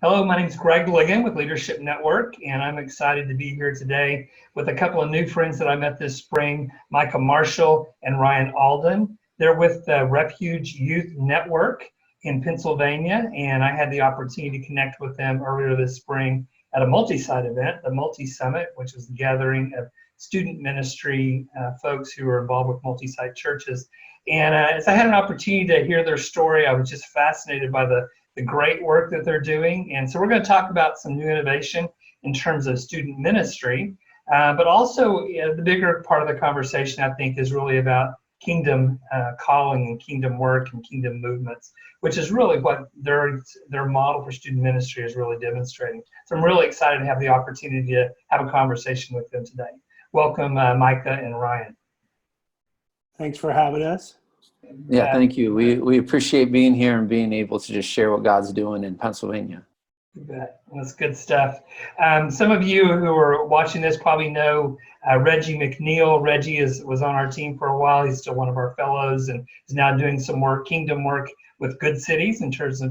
Hello, my name is Greg Ligon with Leadership Network, and I'm excited to be here today with a couple of new friends that I met this spring, Micah Marshall and Ryan Alden. They're with the Refuge Youth Network in Pennsylvania, and I had the opportunity to connect with them earlier this spring at a multi-site event, the Multi-Summit, which is the gathering of student ministry folks who are involved with multi-site churches. And as I had an opportunity to hear their story, I was just fascinated by the great work that they're doing. And so we're going to talk about some new innovation in terms of student ministry, but also the bigger part of the conversation, I think, is really about kingdom calling and kingdom work and kingdom movements, which is really what their model for student ministry is really demonstrating. So I'm really excited to have the opportunity to have a conversation with them today. Welcome, Micah and Ryan. Thanks for having us. Yeah, thank you. We appreciate being here and being able to just share what God's doing in Pennsylvania. You bet. That's good stuff. Some of you who are watching this probably know Reggie McNeal. Reggie was on our team for a while. He's still one of our fellows and is now doing some work, kingdom work with Good Cities in terms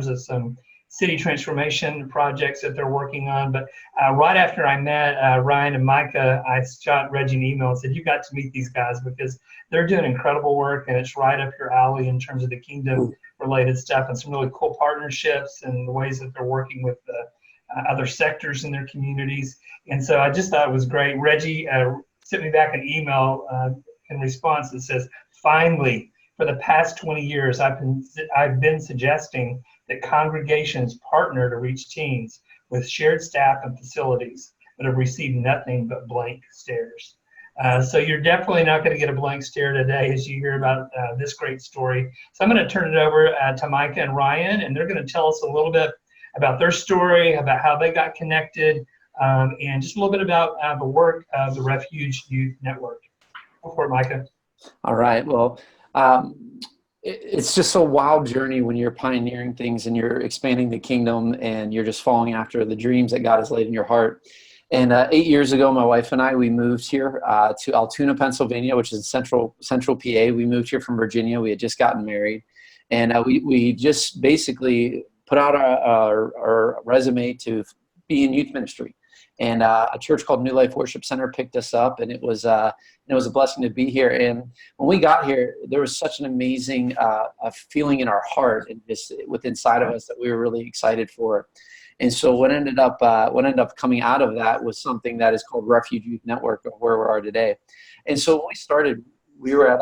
of some city transformation projects that they're working on. But right after I met Ryan and Micah, I shot Reggie an email and said, you got to meet these guys because they're doing incredible work and it's right up your alley in terms of the kingdom related stuff and some really cool partnerships and the ways that they're working with the other sectors in their communities. And so I just thought it was great. Reggie sent me back an email in response that says, finally, for the past 20 years, I've been suggesting that congregations partner to reach teens with shared staff and facilities, but have received nothing but blank stares. So you're definitely not going to get a blank stare today as you hear about this great story. So I'm going to turn it over to Micah and Ryan, and they're going to tell us a little bit about their story, about how they got connected, and just a little bit about the work of the Refuge Youth Network. Go for it, Micah. All right. Well, it's just a wild journey when you're pioneering things and you're expanding the kingdom and you're just following after the dreams that God has laid in your heart. And 8 years ago, my wife and I, we moved here to Altoona, Pennsylvania, which is central PA. We moved here from Virginia. We had just gotten married. And we just basically put out our resume to be in youth ministry. And a church called New Life Worship Center picked us up, and it was a blessing to be here. And when we got here, there was such an amazing feeling in our heart and just within inside of us that we were really excited for. And so what ended up coming out of that was something that is called Refuge Youth Network, of where we are today. And so when we started, we were at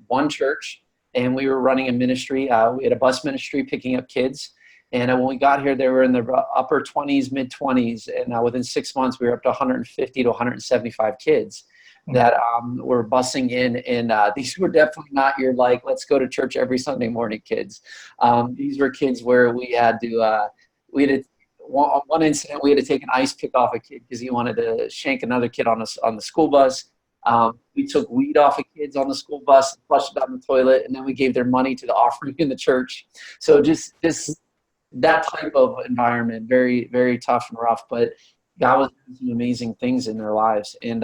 one church, and we were running a ministry. We had a bus ministry picking up kids. And when we got here, they were in the upper 20s, mid 20s. And within 6 months, we were up to 150 to 175 kids that were busing in. And these were definitely not your, like, let's go to church every Sunday morning kids. These were kids where we had one incident, we had to take an ice pick off a kid because he wanted to shank another kid on the school bus. We took weed off of kids on the school bus, flushed it down the toilet, and then we gave their money to the offering in the church. So just that type of environment, very, very tough and rough, but God was doing some amazing things in their lives. And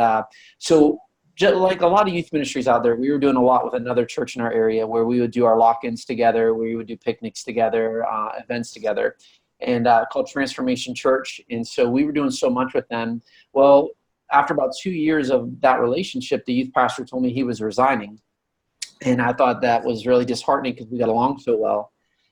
so just like a lot of youth ministries out there, we were doing a lot with another church in our area where we would do our lock-ins together, we would do picnics together, events together, and called Transformation Church. And so we were doing so much with them. Well, after about 2 years of that relationship, the youth pastor told me he was resigning. And I thought that was really disheartening because we got along so well.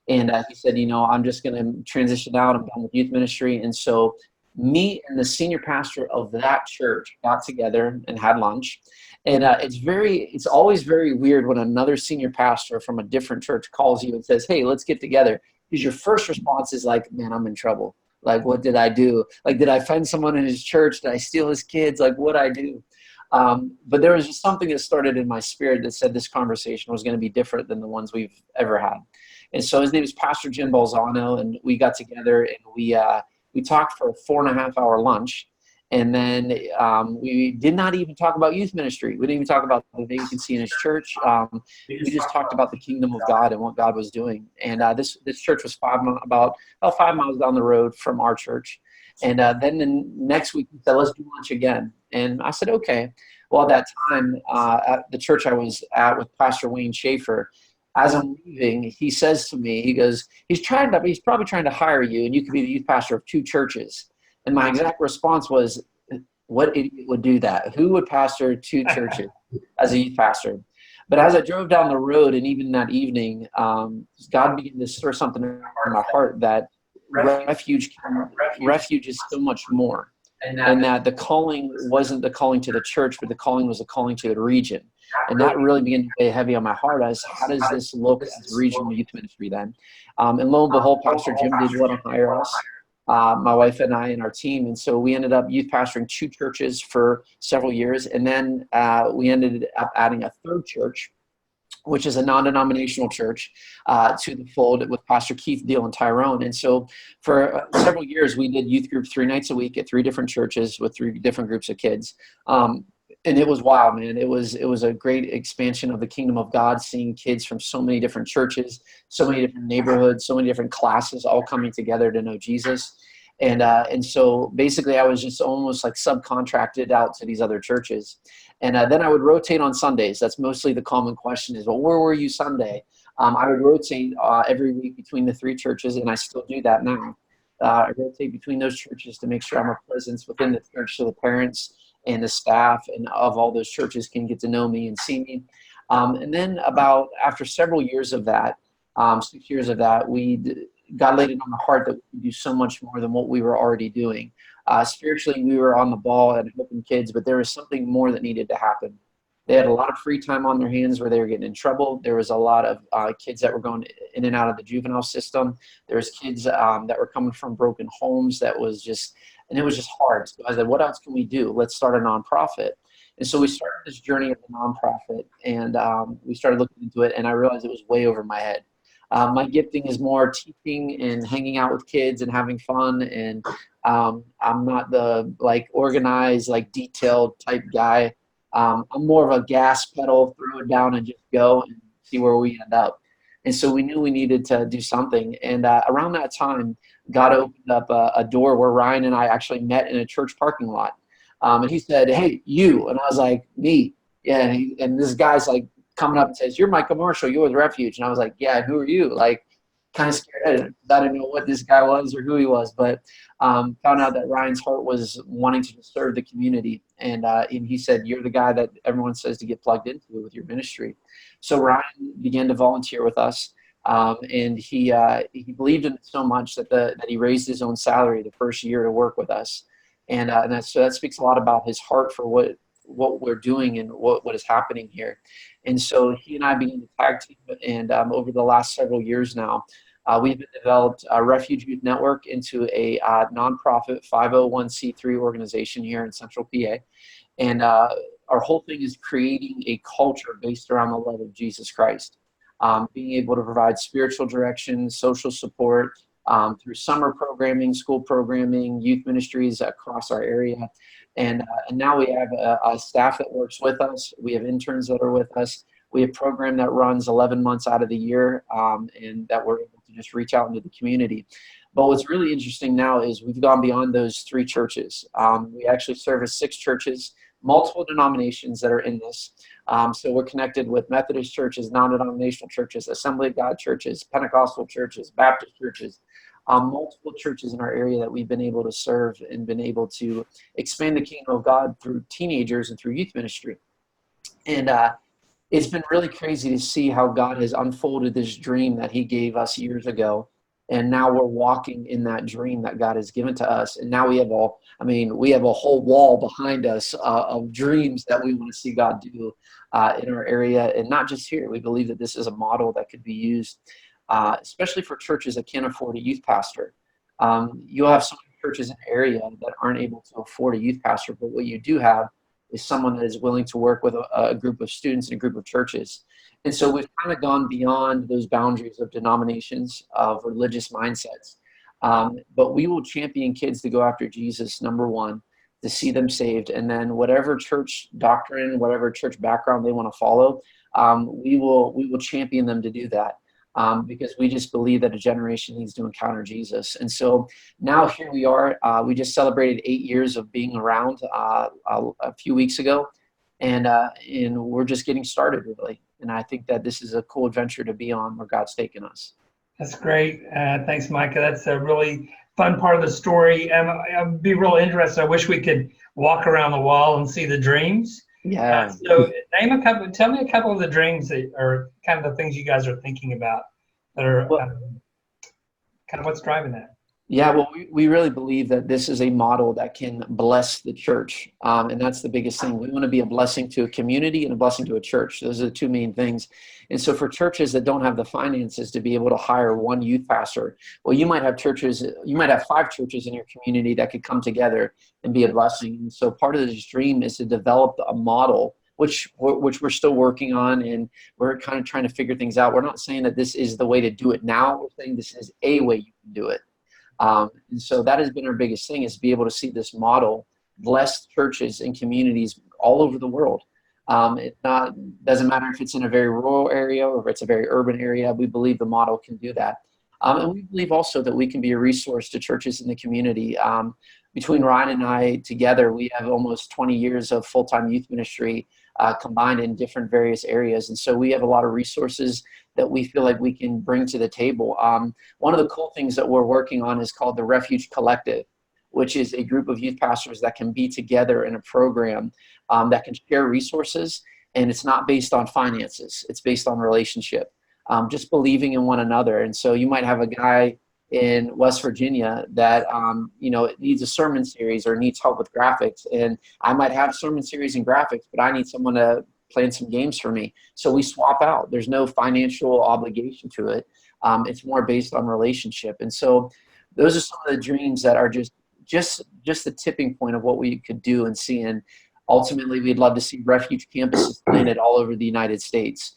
And he said, I'm just going to transition out. I'm done with youth ministry. And so me and the senior pastor of that church got together and had lunch. And it's always very weird when another senior pastor from a different church calls you and says, hey, let's get together. Because your first response is like, man, I'm in trouble. Like, what did I do? Like, did I offend someone in his church? Did I steal his kids? Like, what'd I do? But there was just something that started in my spirit that said this conversation was going to be different than the ones we've ever had. And so his name is Pastor Jim Balzano, and we got together and we talked for a 4.5-hour lunch. And then we did not even talk about youth ministry. We didn't even talk about the vacancy in his church. We just talked about the kingdom of God and what God was doing. And this church was about 5 miles down the road from our church. And then the next week he said, let's do lunch again. And I said, okay. Well, at that time, at the church I was at with Pastor Wayne Schaefer, as I'm leaving, he says to me, he goes, he's probably trying to hire you, and you could be the youth pastor of 2 churches. And my exact response was, what idiot would do that? Who would pastor 2 churches as a youth pastor? But as I drove down the road, and even that evening, God began to stir something in my heart that Refuge is so much more. And that the calling wasn't the calling to the church, but the calling was the calling to the region. And that really began to weigh heavy on my heart as how does this look as regional youth ministry then? And lo and behold, Pastor Jim did want to hire us, my wife and I and our team. And so we ended up youth pastoring 2 churches for several years. And then we ended up adding a 3rd church, which is a non-denominational church, to the fold with Pastor Keith Deal and Tyrone. And so for several years, we did youth group 3 nights a week at 3 different churches with 3 different groups of kids. And it was wild, man. It was a great expansion of the kingdom of God, seeing kids from so many different churches, so many different neighborhoods, so many different classes, all coming together to know Jesus. And so basically I was just almost like subcontracted out to these other churches. And then I would rotate on Sundays. That's mostly the common question is, well, where were you Sunday? I would rotate every week between the 3 churches, and I still do that now. I rotate between those churches to make sure I'm a presence within the church so the parents and the staff and of all those churches can get to know me and see me. And then after several years of that, 6 years of that, God laid it on my heart that we could do so much more than what we were already doing. Spiritually, we were on the ball and helping kids, but there was something more that needed to happen. They had a lot of free time on their hands where they were getting in trouble. There was a lot of kids that were going in and out of the juvenile system. There was kids that were coming from broken homes it was just hard. So I said, what else can we do? Let's start a nonprofit. And so we started this journey of the nonprofit, and we started looking into it, and I realized it was way over my head. My gifting is more teaching and hanging out with kids and having fun, and I'm not the organized, detailed type guy. I'm more of a gas pedal, throw it down and just go and see where we end up. And so we knew we needed to do something. And around that time, God opened up a door where Ryan and I actually met in a church parking lot. And he said, "Hey, you." And I was like, "Me." Yeah. And this guy's coming up and says, "You're Michael Marshall, you're with Refuge." And I was like, "Yeah, who are you?" Kind of scared. I didn't know what this guy was or who he was, but found out that Ryan's heart was wanting to serve the community. And he said, "You're the guy that everyone says to get plugged into with your ministry." So Ryan began to volunteer with us. And he believed in it so much that he raised his own salary the first year to work with us. And so that speaks a lot about his heart for what we're doing and what is happening here. And so he and I began to tag team, and over the last several years now, we've developed a Refuge Youth Network into a nonprofit 501c3 organization here in Central PA. And our whole thing is creating a culture based around the love of Jesus Christ. Being able to provide spiritual direction, social support through summer programming, school programming, youth ministries across our area. And now we have a staff that works with us. We have interns that are with us. We have a program that runs 11 months out of the year, and that we're able to just reach out into the community. But what's really interesting now is we've gone beyond those 3 churches. We actually service 6 churches, multiple denominations that are in this. So we're connected with Methodist churches, non-denominational churches, Assembly of God churches, Pentecostal churches, Baptist churches, multiple churches in our area that we've been able to serve and been able to expand the kingdom of God through teenagers and through youth ministry. And it's been really crazy to see how God has unfolded this dream that he gave us years ago. And now we're walking in that dream that God has given to us. And now we have a whole wall behind us of dreams that we want to see God do in our area. And not just here. We believe that this is a model that could be used, especially for churches that can't afford a youth pastor. You'll have some churches in the area that aren't able to afford a youth pastor, but what you do have is someone that is willing to work with a group of students and a group of churches. And so we've kind of gone beyond those boundaries of denominations, of religious mindsets. But we will champion kids to go after Jesus, number one, to see them saved. And then whatever church doctrine, whatever church background they want to follow, we will champion them to do that. Because we just believe that a generation needs to encounter Jesus. And so now here we are. We just celebrated 8 years of being around a few weeks ago. And we're just getting started, really. And I think that this is a cool adventure to be on where God's taken us. That's great. Thanks, Micah. That's a really fun part of the story. I'd be real interested. I wish we could walk around the wall and see the dreams. Yeah. So tell me a couple of the dreams that are kind of the things you guys are thinking about that are kind of what's driving that. Yeah, well, we really believe that this is a model that can bless the church. And that's the biggest thing. We want to be a blessing to a community and a blessing to a church. Those are the two main things. And so for churches that don't have the finances to be able to hire one youth pastor, well, you might have 5 churches in your community that could come together and be a blessing. And so part of this dream is to develop a model, which we're still working on, and we're kind of trying to figure things out. We're not saying that this is the way to do it now. We're saying this is a way you can do it. And so that has been our biggest thing, is to be able to see this model bless churches and communities all over the world. It doesn't matter if it's in a very rural area or if it's a very urban area. We believe the model can do that. And we believe also that we can be a resource to churches in the community. Between Ryan and I together, we have almost 20 years of full-time youth ministry combined in different various areas. And so we have a lot of resources that we feel like we can bring to the table. One of the cool things that we're working on is called the Refuge Collective, which is a group of youth pastors that can be together in a program that can share resources. And it's not based on finances. It's based on relationship, just believing in one another. And so you might have a guy in West Virginia that needs a sermon series or needs help with graphics, and I might have sermon series and graphics, but I need someone to plan some games for me. So we swap out. There's no financial obligation to it. It's more based on relationship. And so those are some of the dreams that are just the tipping point of what we could do and see. And ultimately, we'd love to see Refuge campuses planted all over the United States,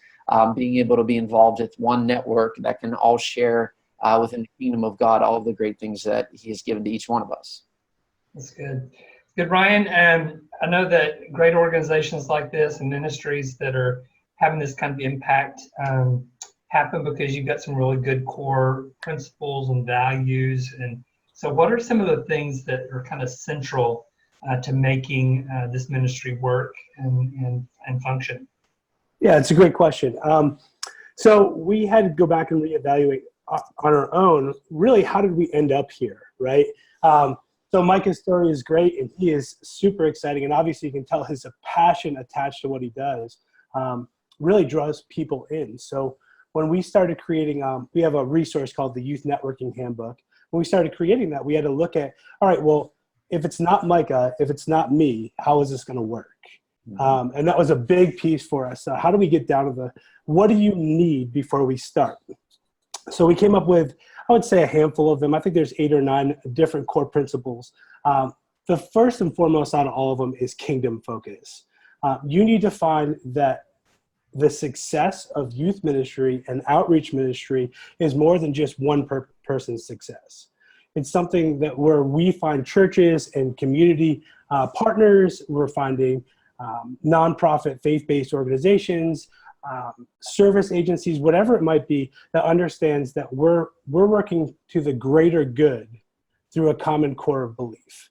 being able to be involved with one network that can all share within the kingdom of God all of the great things that he has given to each one of us. That's good. Good, Ryan. And I know that great organizations like this and ministries that are having this kind of impact happen because you've got some really good core principles and values. And so what are some of the things that are kind of central to making this ministry work and function? Yeah, it's a great question. So we had to go back and reevaluate on our own, really, how did we end up here, right? So Micah's story is great, and he is super exciting, and obviously you can tell his passion attached to what he does really draws people in. So when we started creating, we have a resource called the Youth Networking Handbook. When we started creating that, we had to look at, all right, well, if it's not Micah, if it's not me, how is this going to work? And that was a big piece for us. How do we get down to what do you need before we start? So we came up with, I would say, a handful of them. I think there's 8 or 9 different core principles. The first and foremost out of all of them is kingdom focus. You need to find that the success of youth ministry and outreach ministry is more than just one person's success. It's something that where we find churches and community partners, we're finding nonprofit faith-based organizations, service agencies, whatever it might be, that understands that we're working to the greater good through a common core of belief.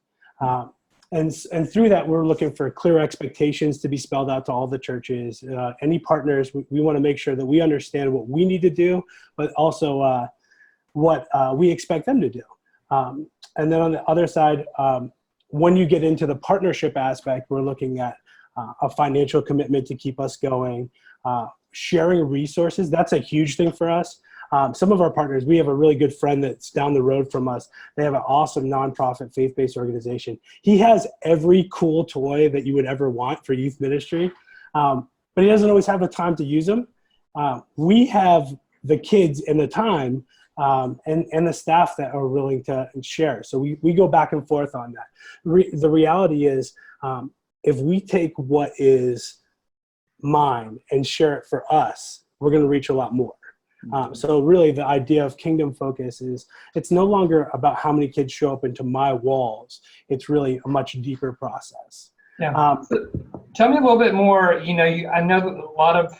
And through that, we're looking for clear expectations to be spelled out to all the churches. Any partners, we want to make sure that we understand what we need to do, but also what we expect them to do. And then on the other side, when you get into the partnership aspect, we're looking at a financial commitment to keep us going, sharing resources. That's a huge thing for us. Some of our partners, we have a really good friend that's down the road from us. They have an awesome nonprofit faith-based organization. He has every cool toy that you would ever want for youth ministry, but he doesn't always have the time to use them. We have the kids and the time and the staff that are willing to share. So we go back and forth on that. The reality is, if we take what is mine and share it for us, we're going to reach a lot more. So really the idea of kingdom focus is it's no longer about how many kids show up into my walls. It's really a much deeper process. Yeah. So tell me a little bit more, I know that a lot of,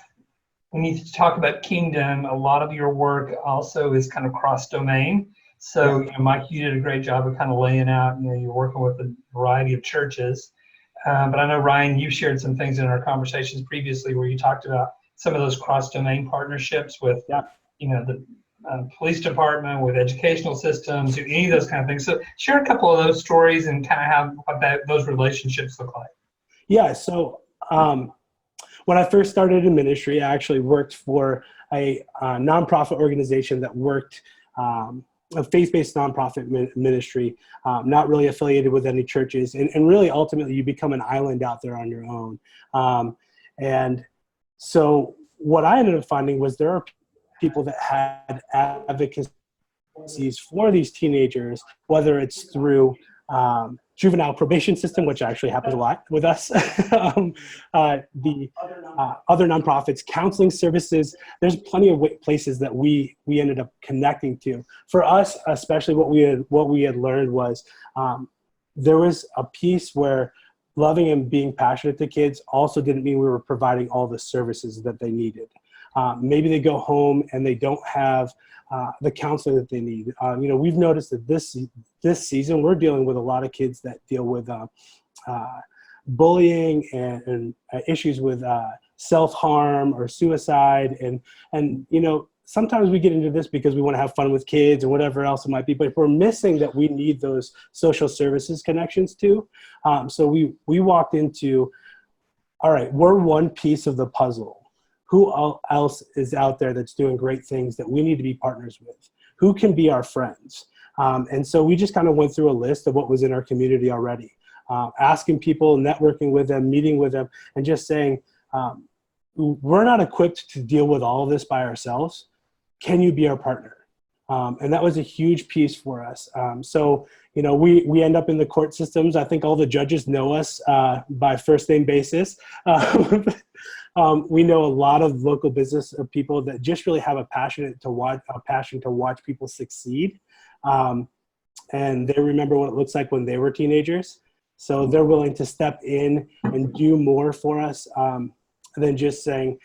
when you talk about kingdom, a lot of your work also is kind of cross-domain. So, Mike, you did a great job of kind of laying out, you're working with a variety of churches. But I know, Ryan, you shared some things in our conversations previously where you talked about some of those cross-domain partnerships with, Yeah. the police department, with educational systems, any of those kind of things. So share a couple of those stories and kind of what those relationships look like. Yeah. So when I first started in ministry, I actually worked for a nonprofit organization that worked a faith-based nonprofit ministry, not really affiliated with any churches. And really, ultimately, you become an island out there on your own. And so what I ended up finding was there are people that had advocacies for these teenagers, whether it's through juvenile probation system, which actually happens a lot with us, the other nonprofits, counseling services. There's plenty of places that we ended up connecting to. For us, especially what we had learned was there was a piece where loving and being passionate to kids also didn't mean we were providing all the services that they needed. Maybe they go home and they don't have the counseling that they need. We've noticed that this season we're dealing with a lot of kids that deal with bullying and issues with self-harm or suicide. And sometimes we get into this because we want to have fun with kids or whatever else it might be, but if we're missing that, we need those social services connections too. So we walked into, all right, we're one piece of the puzzle. Who else is out there that's doing great things that we need to be partners with? Who can be our friends? And so we just kind of went through a list of what was in our community already, asking people, networking with them, meeting with them, and just saying, we're not equipped to deal with all of this by ourselves. Can you be our partner? And that was a huge piece for us. So we end up in the court systems. I think all the judges know us by first name basis. We know a lot of local business people that just really have a passion to watch people succeed. And they remember what it looks like when they were teenagers. So they're willing to step in and do more for us than just saying,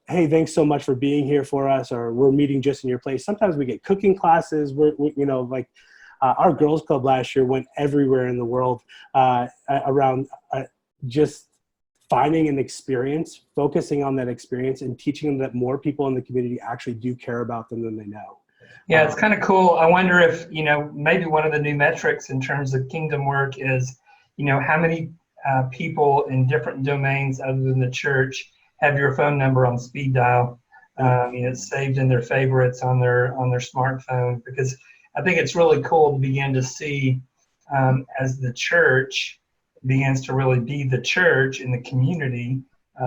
hey, thanks so much for being here for us, or we're meeting just in your place. Sometimes we get cooking classes. Our girls club last year went everywhere in the world around just finding an experience, focusing on that experience, and teaching them that more people in the community actually do care about them than they know. Yeah, it's kind of cool. I wonder if, maybe one of the new metrics in terms of kingdom work is, how many people in different domains other than the church have your phone number on speed dial. It's saved in their favorites on their smartphone, because I think it's really cool to begin to see as the church begins to really be the church in the community,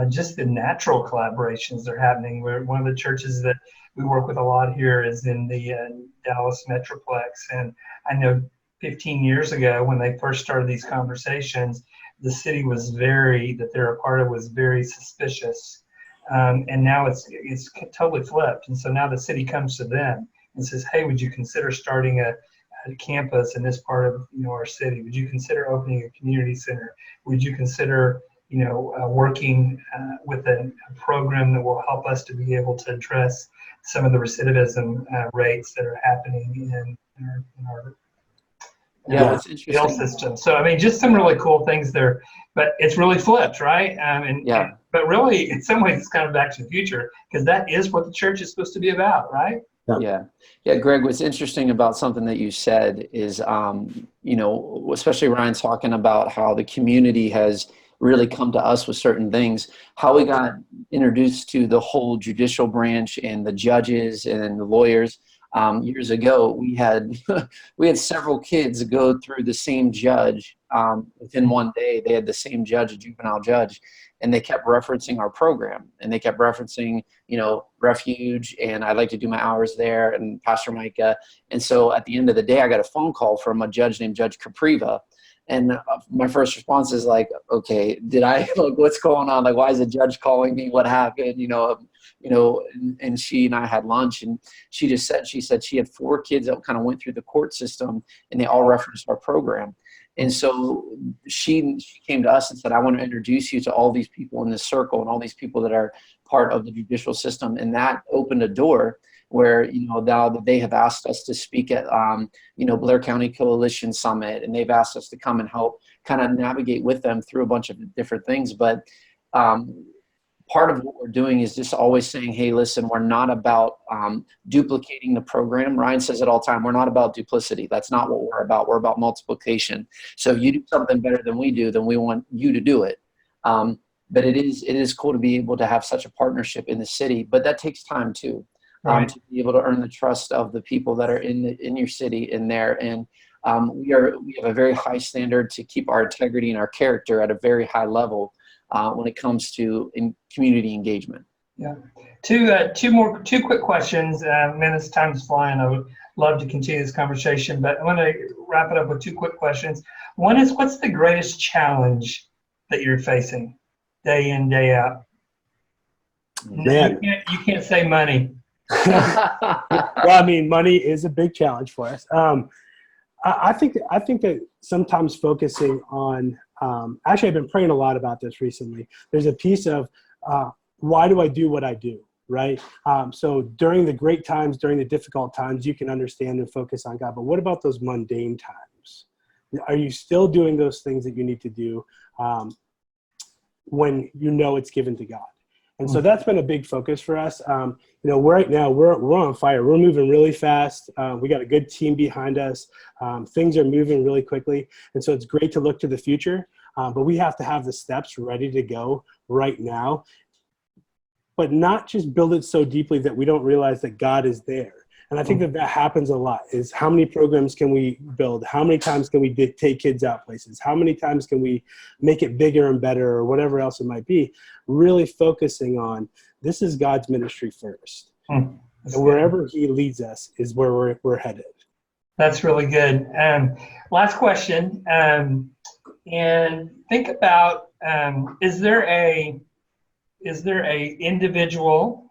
just the natural collaborations that are happening. One of the churches that we work with a lot here is in the Dallas Metroplex. And I know 15 years ago when they first started these conversations, the city that they're a part of was very suspicious. And now it's totally flipped. And so now the city comes to them and says, hey, would you consider starting a campus in this part of our city? Would you consider opening a community center? Would you consider working with a program that will help us to be able to address some of the recidivism rates that are happening in our it's jail interesting. system? So just some really cool things there, but it's really flipped, right? But really, in some ways, it's kind of back to the future, because that is what the church is supposed to be about, right? Yeah. Greg, what's interesting about something that you said is, especially Ryan talking about how the community has really come to us with certain things, how we got introduced to the whole judicial branch and the judges and the lawyers. Years ago, we had several kids go through the same judge within one day. They had the same judge, a juvenile judge, and they kept referencing our program, and they kept referencing, Refuge, and I'd like to do my hours there, and Pastor Micah. And so at the end of the day, I got a phone call from a judge named Judge Capriva. And my first response is like, okay, what's going on? Like, why is a judge calling me? What happened? And she and I had lunch, and she said she had 4 kids that kind of went through the court system, and they all referenced our program. And so she came to us and said, I want to introduce you to all these people in this circle and all these people that are part of the judicial system. And that opened a door where, now that they have asked us to speak at, Blair County Coalition Summit, and they've asked us to come and help kind of navigate with them through a bunch of different things. But part of what we're doing is just always saying, hey, listen, we're not about duplicating the program. Ryan says it all the time. We're not about duplicity. That's not what we're about. We're about multiplication. So if you do something better than we do, then we want you to do it. But it is cool to be able to have such a partnership in the city, but that takes time too, Right. to be able to earn the trust of the people that are in your city in there. And we have a very high standard to keep our integrity and our character at a very high level when it comes to community engagement. Yeah. Two quick questions. Minutes, time's flying. I would love to continue this conversation, but I want to wrap it up with two quick questions. One is, what's the greatest challenge that you're facing day in, day out? Man. You can't say money. Well, I mean, money is a big challenge for us. I think that sometimes focusing on, actually, I've been praying a lot about this recently. There's a piece of why do I do what I do, right? So during the great times, during the difficult times, you can understand and focus on God. But what about those mundane times? Are you still doing those things that you need to do when you know it's given to God? And so that's been a big focus for us. Right now we're on fire. We're moving really fast. We got a good team behind us. Things are moving really quickly. And so it's great to look to the future, but we have to have the steps ready to go right now, but not just build it so deeply that we don't realize that God is there. And I think that happens a lot, is how many programs can we build? How many times can we take kids out places? How many times can we make it bigger and better, or whatever else it might be? Really focusing on, this is God's ministry first. And wherever he leads us is where we're headed. That's really good. Last question. And think about, is there a individual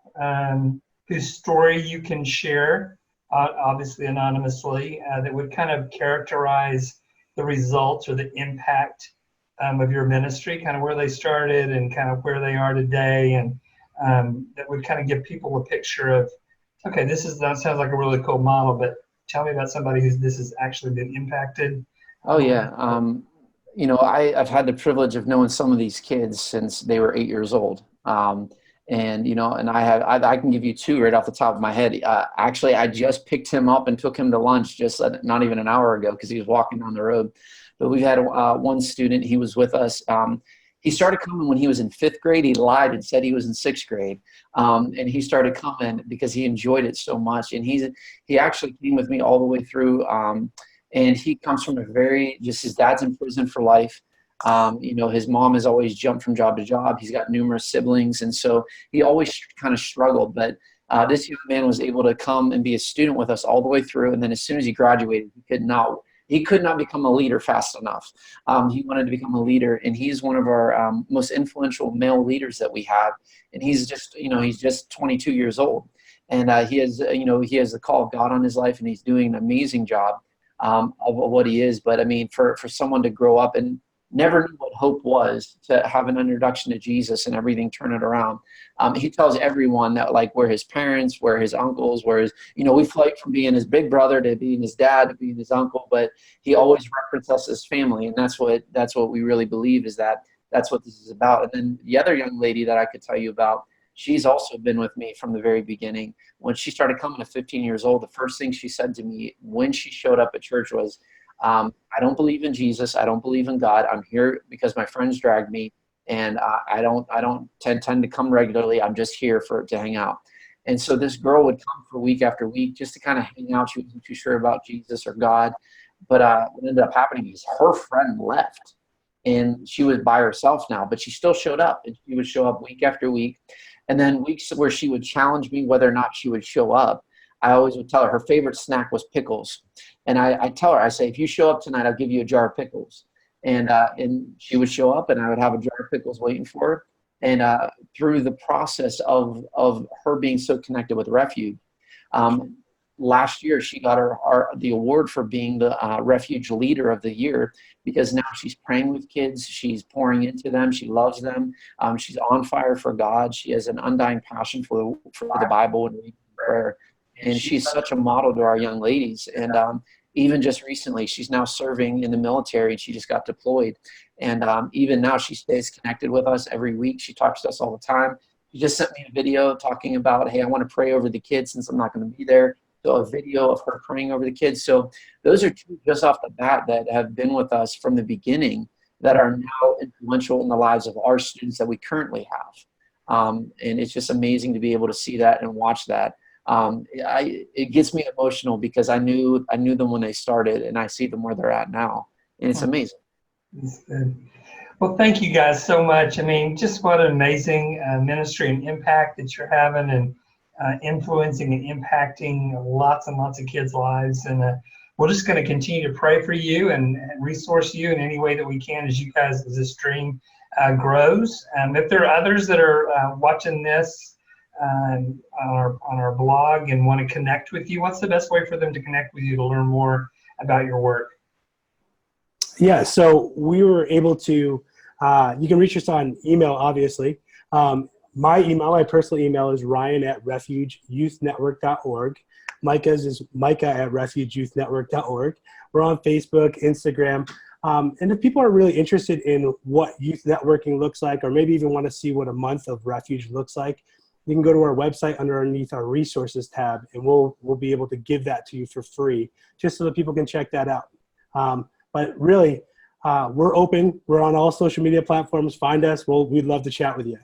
whose story you can share, obviously anonymously, that would kind of characterize the results or the impact of your ministry, kind of where they started and kind of where they are today, and that would kind of give people a picture of, okay, that sounds like a really cool model, but tell me about somebody this has actually been impacted. Oh yeah. I've had the privilege of knowing some of these kids since they were 8 years old. And I can give you two right off the top of my head. Actually, I just picked him up and took him to lunch just not even an hour ago, because he was walking down the road. But we've had one student, he was with us. He started coming when he was in 5th grade. He lied and said he was in 6th grade. And he started coming because he enjoyed it so much. And he actually came with me all the way through. And he comes from his dad's in prison for life. His mom has always jumped from job to job. He's got numerous siblings. And so he always kind of struggled. But this young man was able to come and be a student with us all the way through. And then as soon as he graduated, he could not become a leader fast enough. He wanted to become a leader. And he's one of our most influential male leaders that we have. And he's just 22 years old. And he has the call of God on his life, and he's doing an amazing job of what he is. But I mean, for someone to grow up and never knew what hope was, to have an introduction to Jesus and everything turn it around. He tells everyone that, like, we're his parents, we're his uncles, we flight from being his big brother to being his dad to being his uncle, but he always references us as family. And that's what we really believe, is that's what this is about. And then the other young lady that I could tell you about, she's also been with me from the very beginning. When she started coming at 15 years old, the first thing she said to me when she showed up at church was, I don't believe in Jesus. I don't believe in God. I'm here because my friends dragged me, and I don't tend to come regularly. I'm just here to hang out. And so this girl would come for week after week just to kind of hang out. She wasn't too sure about Jesus or God. But what ended up happening is her friend left, and she was by herself now, but she still showed up, and she would show up week after week. And then weeks where she would challenge me whether or not she would show up. I always would tell her favorite snack was pickles. And I tell her, I say, if you show up tonight, I'll give you a jar of pickles. And she would show up, and I would have a jar of pickles waiting for her. And through the process of her being so connected with Refuge, last year she got the award for being the Refuge Leader of the Year, because now she's praying with kids, she's pouring into them, she loves them, she's on fire for God, she has an undying passion for the Bible and reading prayer. And she's such a model to our young ladies. And even just recently, she's now serving in the military, and she just got deployed. And even now, she stays connected with us every week. She talks to us all the time. She just sent me a video talking about, hey, I want to pray over the kids since I'm not going to be there. So a video of her praying over the kids. So those are two just off the bat that have been with us from the beginning that are now influential in the lives of our students that we currently have. And it's just amazing to be able to see that and watch that. It gets me emotional because I knew them when they started, and I see them where they're at now, and it's amazing. That's good. Well, thank you guys so much. I mean, just what an amazing ministry and impact that you're having, and influencing and impacting lots and lots of kids' lives. And we're just going to continue to pray for you and resource you in any way that we can as you guys, as this dream grows. If there are others that are watching this on our blog and want to connect with you, what's the best way for them to connect with you to learn more about your work? Yeah, so we were able to, you can reach us on email, obviously. My personal email is ryan@refugeyouth.network.org. Micah's is micah@refugeyouth.network.org. We're on Facebook, Instagram. And if people are really interested in what youth networking looks like, or maybe even want to see what a month of Refuge looks like, you can go to our website underneath our resources tab, and we'll be able to give that to you for free, just so that people can check that out. But really, we're open. We're on all social media platforms. Find us. We'd love to chat with you.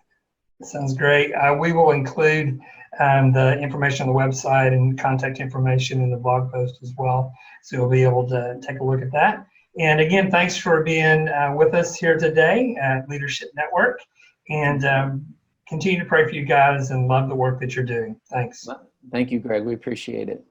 Sounds great. We will include the information on the website and contact information in the blog post as well, so you'll be able to take a look at that. And again, thanks for being with us here today at Leadership Network, and continue to pray for you guys and love the work that you're doing. Thanks. Thank you, Greg. We appreciate it.